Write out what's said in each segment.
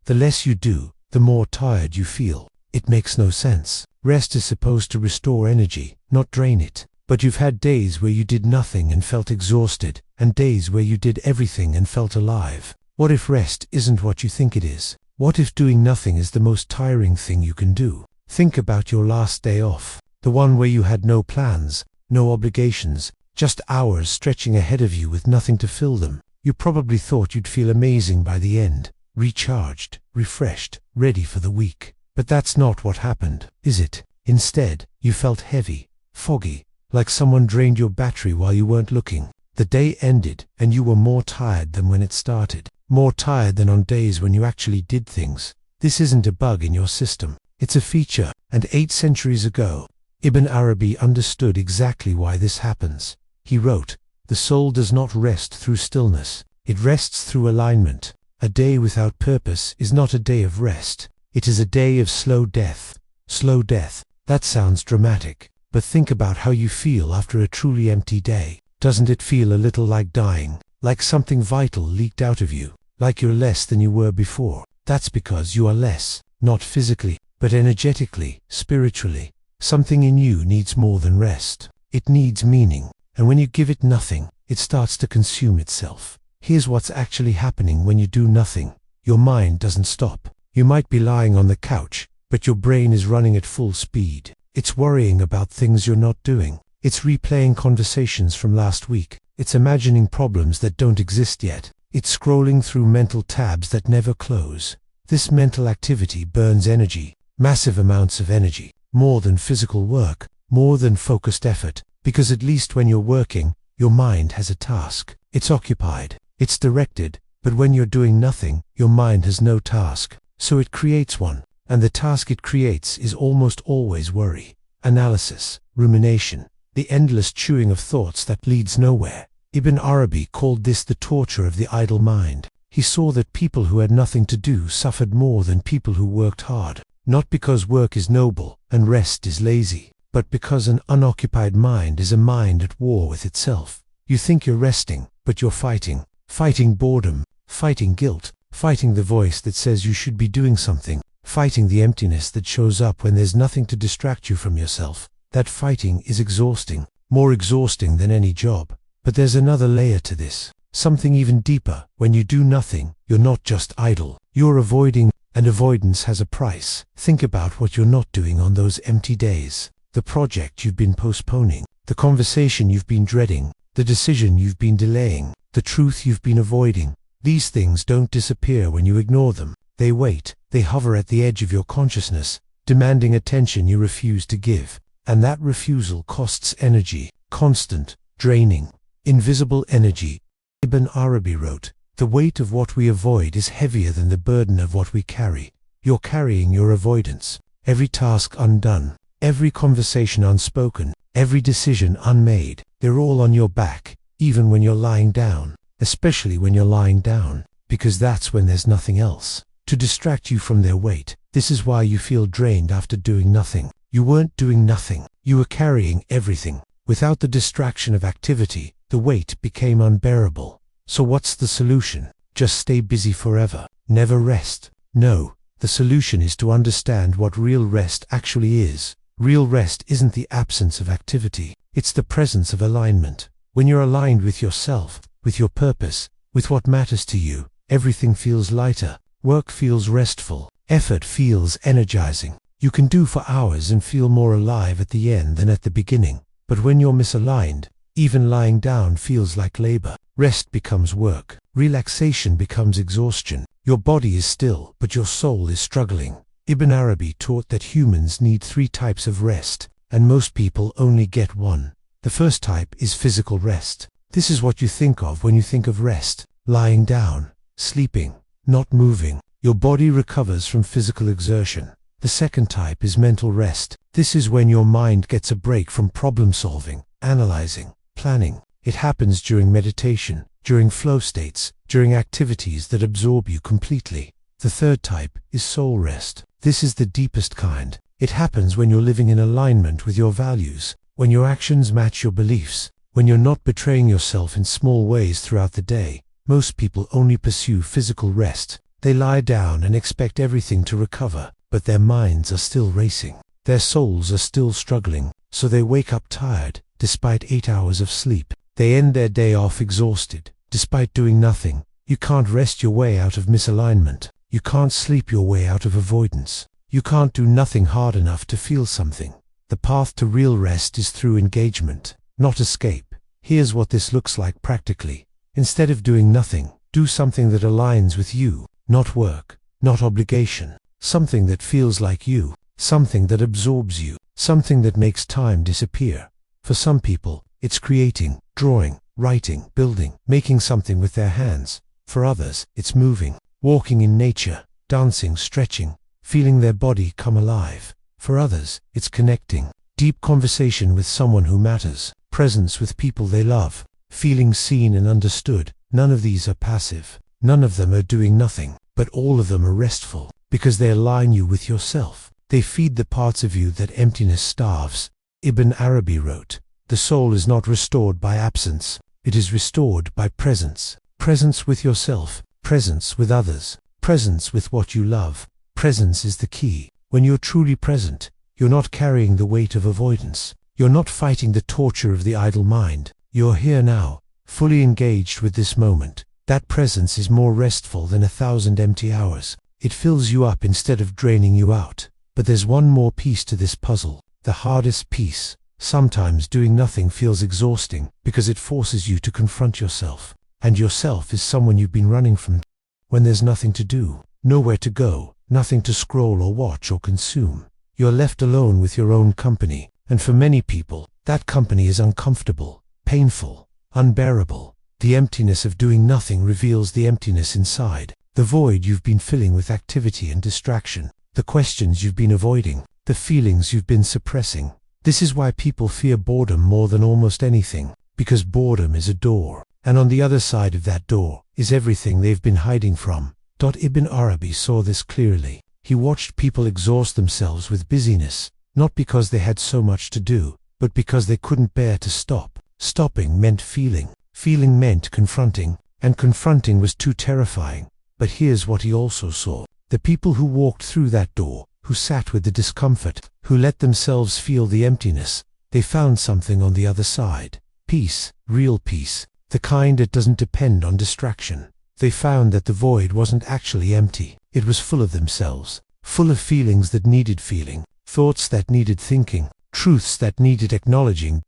The less you do, the more tired you feel. It makes no sense. Rest is supposed to restore energy, not drain it. But you've had days where you did nothing and felt exhausted, and days where you did everything and felt alive. What if rest isn't what you think it is? What if doing nothing is the most tiring thing you can do? Think about your last day off, the one where you had no plans, no obligations, just hours stretching ahead of you with nothing to fill them. You probably thought you'd feel amazing by the end, recharged, refreshed, ready for the week. But that's not what happened, is it? Instead, you felt heavy, foggy, like someone drained your battery while you weren't looking. The day ended, and you were more tired than when it started. More tired than on days when you actually did things. This isn't a bug in your system. It's a feature, and 8 centuries ago, Ibn Arabi understood exactly why this happens. He wrote, "The soul does not rest through stillness. It rests through alignment. A day without purpose is not a day of rest. It is a day of slow death." Slow death. That sounds dramatic. But think about how you feel after a truly empty day. Doesn't it feel a little like dying? Like something vital leaked out of you? Like you're less than you were before? That's because you are less, not physically, but energetically, spiritually. Something in you needs more than rest. It needs meaning. And when you give it nothing, it starts to consume itself. Here's what's actually happening when you do nothing. Your mind doesn't stop. You might be lying on the couch, but your brain is running at full speed. It's worrying about things you're not doing. It's replaying conversations from last week. It's imagining problems that don't exist yet. It's scrolling through mental tabs that never close. This mental activity burns energy, massive amounts of energy, more than physical work, more than focused effort, because at least when you're working, your mind has a task. It's occupied. It's directed. But when you're doing nothing, your mind has no task. So it creates one. And the task it creates is almost always worry, analysis, rumination, the endless chewing of thoughts that leads nowhere. Ibn Arabi called this the torture of the idle mind. He saw that people who had nothing to do suffered more than people who worked hard, not because work is noble and rest is lazy, but because an unoccupied mind is a mind at war with itself. You think you're resting, but you're fighting. Fighting boredom, fighting guilt, fighting the voice that says you should be doing something. Fighting the emptiness that shows up when there's nothing to distract you from yourself. That fighting is exhausting, more exhausting than any job. But there's another layer to this, something even deeper. When you do nothing, you're not just idle. You're avoiding, and avoidance has a price. Think about what you're not doing on those empty days. The project you've been postponing, the conversation you've been dreading, the decision you've been delaying, the truth you've been avoiding. These things don't disappear when you ignore them. They wait. They hover at the edge of your consciousness, demanding attention you refuse to give. And that refusal costs energy, constant, draining, invisible energy. Ibn Arabi wrote, "The weight of what we avoid is heavier than the burden of what we carry." You're carrying your avoidance. Every task undone, every conversation unspoken, every decision unmade. They're all on your back, even when you're lying down. Especially when you're lying down, because that's when there's nothing else to distract you from their weight. This is why you feel drained after doing nothing. You weren't doing nothing. You were carrying everything. Without the distraction of activity, the weight became unbearable. So what's the solution? Just stay busy forever. Never rest. No, the solution is to understand what real rest actually is. Real rest isn't the absence of activity. It's the presence of alignment. When you're aligned with yourself, with your purpose, with what matters to you, everything feels lighter. Work feels restful. Effort feels energizing. You can do for hours and feel more alive at the end than at the beginning. But when you're misaligned, even lying down feels like labor. Rest becomes work. Relaxation becomes exhaustion. Your body is still, but your soul is struggling. Ibn Arabi taught that humans need 3 types of rest, and most people only get one. The first type is physical rest. This is what you think of when you think of rest. Lying down, sleeping, not moving. Your body recovers from physical exertion. The second type is mental rest. This is when your mind gets a break from problem solving, analyzing, planning. It happens during meditation, during flow states, during activities that absorb you completely. The third type is soul rest. This is the deepest kind. It happens when you're living in alignment with your values, when your actions match your beliefs, when you're not betraying yourself in small ways throughout the day. Most people only pursue physical rest. They lie down and expect everything to recover, but their minds are still racing. Their souls are still struggling, so they wake up tired, despite 8 hours of sleep. They end their day off exhausted, despite doing nothing. You can't rest your way out of misalignment. You can't sleep your way out of avoidance. You can't do nothing hard enough to feel something. The path to real rest is through engagement, not escape. Here's what this looks like practically. Instead of doing nothing, do something that aligns with you, not work, not obligation. Something that feels like you, something that absorbs you, something that makes time disappear. For some people, it's creating, drawing, writing, building, making something with their hands. For others, it's moving, walking in nature, dancing, stretching, feeling their body come alive. For others, it's connecting, deep conversation with someone who matters, presence with people they love, feeling seen and understood. None of these are passive. None of them are doing nothing, but all of them are restful, because they align you with yourself. They feed the parts of you that emptiness starves. Ibn Arabi wrote, "The soul is not restored by absence, it is restored by presence." Presence with yourself, presence with others, presence with what you love. Presence is the key. When you're truly present, you're not carrying the weight of avoidance. You're not fighting the torture of the idle mind. You're here now, fully engaged with this moment. That presence is more restful than 1,000 empty hours. It fills you up instead of draining you out. But there's one more piece to this puzzle, the hardest piece. Sometimes doing nothing feels exhausting because it forces you to confront yourself. And yourself is someone you've been running from. When there's nothing to do, nowhere to go, nothing to scroll or watch or consume, you're left alone with your own company. And for many people, that company is uncomfortable, painful, unbearable. The emptiness of doing nothing reveals the emptiness inside, the void you've been filling with activity and distraction, the questions you've been avoiding, the feelings you've been suppressing. This is why people fear boredom more than almost anything, because boredom is a door, and on the other side of that door is everything they've been hiding from. Ibn Arabi saw this clearly. He watched people exhaust themselves with busyness, not because they had so much to do, but because they couldn't bear to stop. Stopping meant feeling. Feeling meant confronting, and confronting was too terrifying. But here's what he also saw. The people who walked through that door, who sat with the discomfort, who let themselves feel the emptiness, they found something on the other side. Peace, real peace, the kind that doesn't depend on distraction. They found that the void wasn't actually empty. It was full of themselves, full of feelings that needed feeling, thoughts that needed thinking, truths that needed acknowledging.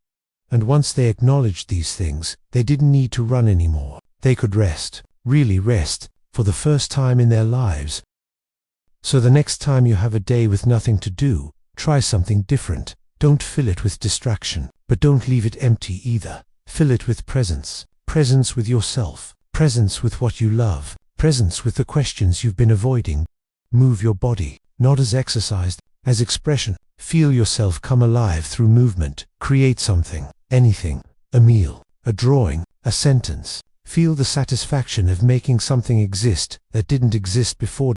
And once they acknowledged these things, they didn't need to run anymore. They could rest, really rest, for the first time in their lives. So the next time you have a day with nothing to do, try something different. Don't fill it with distraction, but don't leave it empty either. Fill it with presence. Presence with yourself. Presence with what you love. Presence with the questions you've been avoiding. Move your body, not as exercise, as expression. Feel yourself come alive through movement. Create something, anything, a meal, a drawing, a sentence. Feel the satisfaction of making something exist that didn't exist before.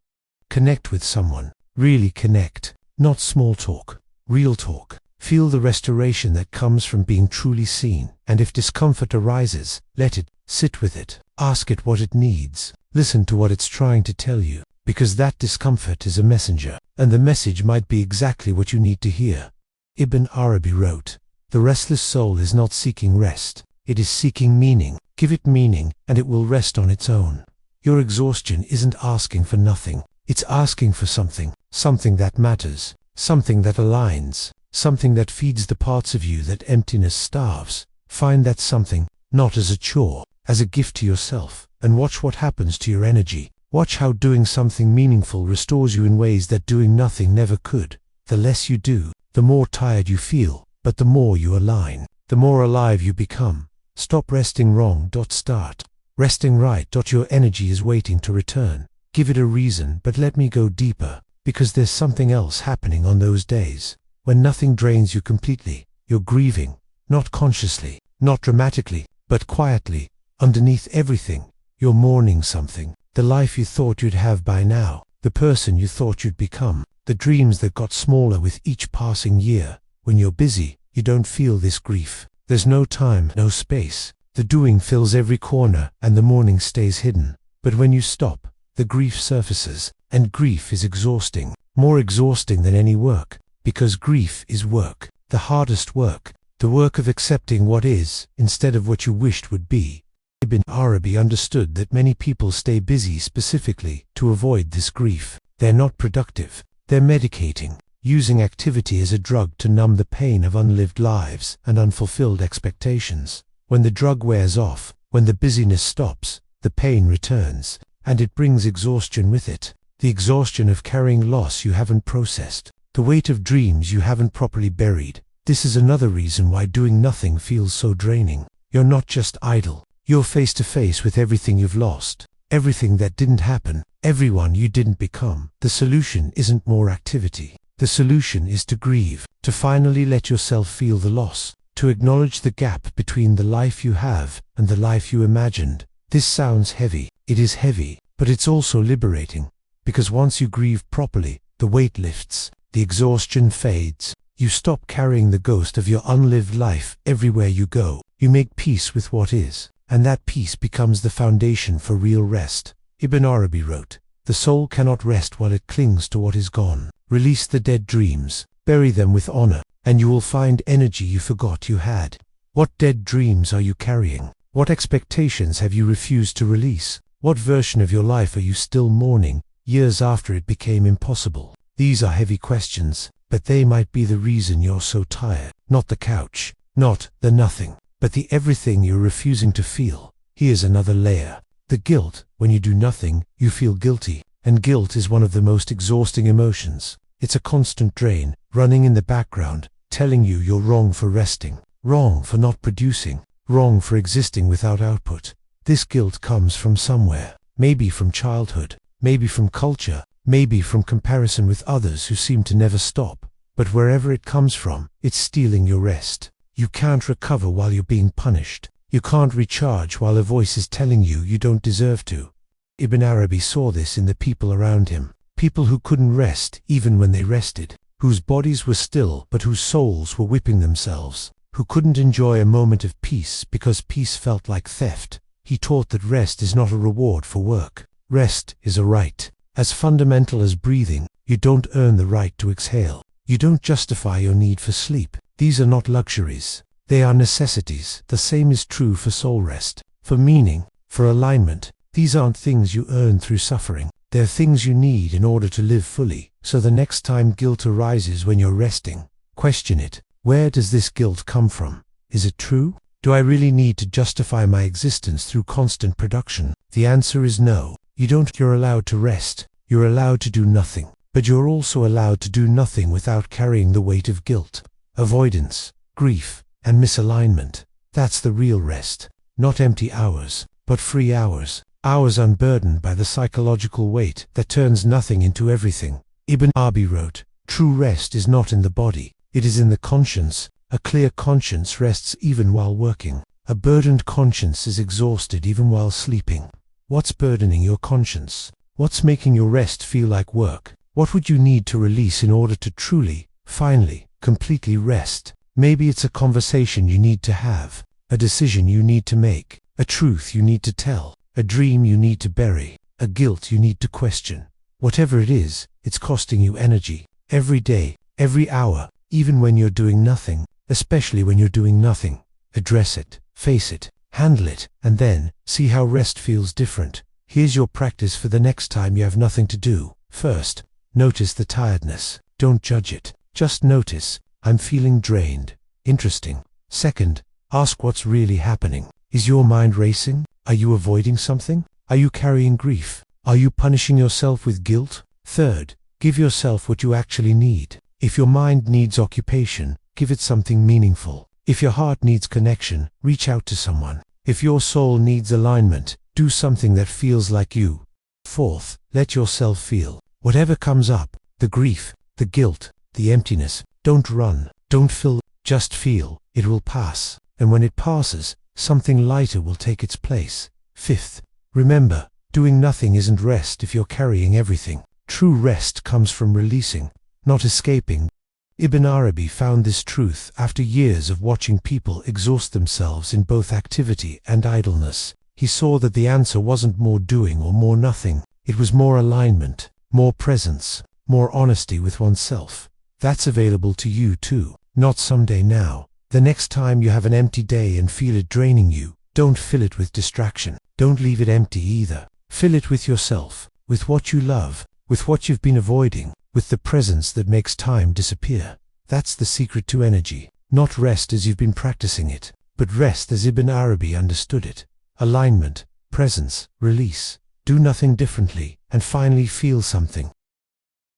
Connect with someone. Really connect. Not small talk, real talk. Feel the restoration that comes from being truly seen. And if discomfort arises, let it. Sit with it. Ask it what it needs. Listen to what it's trying to tell you. Because that discomfort is a messenger, and the message might be exactly what you need to hear. Ibn Arabi wrote, "The restless soul is not seeking rest. It is seeking meaning. Give it meaning, and it will rest on its own." Your exhaustion isn't asking for nothing. It's asking for something. Something that matters. Something that aligns. Something that feeds the parts of you that emptiness starves. Find that something, not as a chore, as a gift to yourself, and watch what happens to your energy. Watch how doing something meaningful restores you in ways that doing nothing never could. The less you do, the more tired you feel, but the more you align, the more alive you become. Stop resting wrong. Start resting right. Your energy is waiting to return. Give it a reason, but let me go deeper, because there's something else happening on those days. When nothing drains you completely, you're grieving, not consciously, not dramatically, but quietly, underneath everything. You're mourning something. The life you thought you'd have by now, the person you thought you'd become, the dreams that got smaller with each passing year. When you're busy, you don't feel this grief. There's no time, no space. The doing fills every corner, and the mourning stays hidden. But when you stop, the grief surfaces, and grief is exhausting, more exhausting than any work, because grief is work, the hardest work, the work of accepting what is, instead of what you wished would be. Ibn Arabi understood that many people stay busy specifically to avoid this grief. They're not productive, they're medicating, using activity as a drug to numb the pain of unlived lives and unfulfilled expectations. When the drug wears off, when the busyness stops, the pain returns, and it brings exhaustion with it. The exhaustion of carrying loss you haven't processed, the weight of dreams you haven't properly buried. This is another reason why doing nothing feels so draining. You're not just idle, you're face to face with everything you've lost, everything that didn't happen, everyone you didn't become. The solution isn't more activity. The solution is to grieve, to finally let yourself feel the loss, to acknowledge the gap between the life you have and the life you imagined. This sounds heavy. It is heavy, but it's also liberating, because once you grieve properly, the weight lifts, the exhaustion fades. You stop carrying the ghost of your unlived life everywhere you go. You make peace with what is, and that peace becomes the foundation for real rest. Ibn Arabi wrote, "The soul cannot rest while it clings to what is gone. Release the dead dreams, bury them with honor, and you will find energy you forgot you had." What dead dreams are you carrying? What expectations have you refused to release? What version of your life are you still mourning, years after it became impossible? These are heavy questions, but they might be the reason you're so tired. Not the couch, not the nothing, but the everything you're refusing to feel. Here's another layer. The guilt. When you do nothing, you feel guilty, and guilt is one of the most exhausting emotions. It's a constant drain, running in the background, telling you you're wrong for resting, wrong for not producing, wrong for existing without output. This guilt comes from somewhere, maybe from childhood, maybe from culture, maybe from comparison with others who seem to never stop. But wherever it comes from, it's stealing your rest. You can't recover while you're being punished. You can't recharge while a voice is telling you you don't deserve to. Ibn Arabi saw this in the people around him. People who couldn't rest even when they rested, whose bodies were still but whose souls were whipping themselves, who couldn't enjoy a moment of peace because peace felt like theft. He taught that rest is not a reward for work. Rest is a right. As fundamental as breathing, you don't earn the right to exhale. You don't justify your need for sleep. These are not luxuries. They are necessities. The same is true for soul rest, for meaning, for alignment. These aren't things you earn through suffering. They're things you need in order to live fully. So the next time guilt arises when you're resting, question it. Where does this guilt come from? Is it true? Do I really need to justify my existence through constant production? The answer is no. You don't. You're allowed to rest. You're allowed to do nothing. But you're also allowed to do nothing without carrying the weight of guilt, avoidance, grief, and misalignment. That's the real rest. Not empty hours, but free hours. Hours unburdened by the psychological weight that turns nothing into everything. Ibn Arabi wrote, "True rest is not in the body. It is in the conscience. A clear conscience rests even while working. A burdened conscience is exhausted even while sleeping." What's burdening your conscience? What's making your rest feel like work? What would you need to release in order to truly, finally, completely rest? Maybe it's a conversation you need to have, a decision you need to make, a truth you need to tell, a dream you need to bury, a guilt you need to question. Whatever it is, it's costing you energy. Every day, every hour, even when you're doing nothing, especially when you're doing nothing. Address it, face it, handle it, and then see how rest feels different. Here's your practice for the next time you have nothing to do. First, notice the tiredness. Don't judge it. Just notice, I'm feeling drained. Interesting. Second, ask what's really happening. Is your mind racing? Are you avoiding something? Are you carrying grief? Are you punishing yourself with guilt? Third, give yourself what you actually need. If your mind needs occupation, give it something meaningful. If your heart needs connection, reach out to someone. If your soul needs alignment, do something that feels like you. Fourth, let yourself feel. Whatever comes up, the grief, the guilt, the emptiness, don't run, don't fill, just feel. It will pass. And when it passes, something lighter will take its place. Fifth, remember, doing nothing isn't rest if you're carrying everything. True rest comes from releasing, not escaping. Ibn Arabi found this truth after years of watching people exhaust themselves in both activity and idleness. He saw that the answer wasn't more doing or more nothing. It was more alignment, more presence, more honesty with oneself. That's available to you too. Not someday, now. The next time you have an empty day and feel it draining you, don't fill it with distraction. Don't leave it empty either. Fill it with yourself, with what you love, with what you've been avoiding, with the presence that makes time disappear. That's the secret to energy. Not rest as you've been practicing it, but rest as Ibn Arabi understood it. Alignment, presence, release. Do nothing differently, and finally feel something.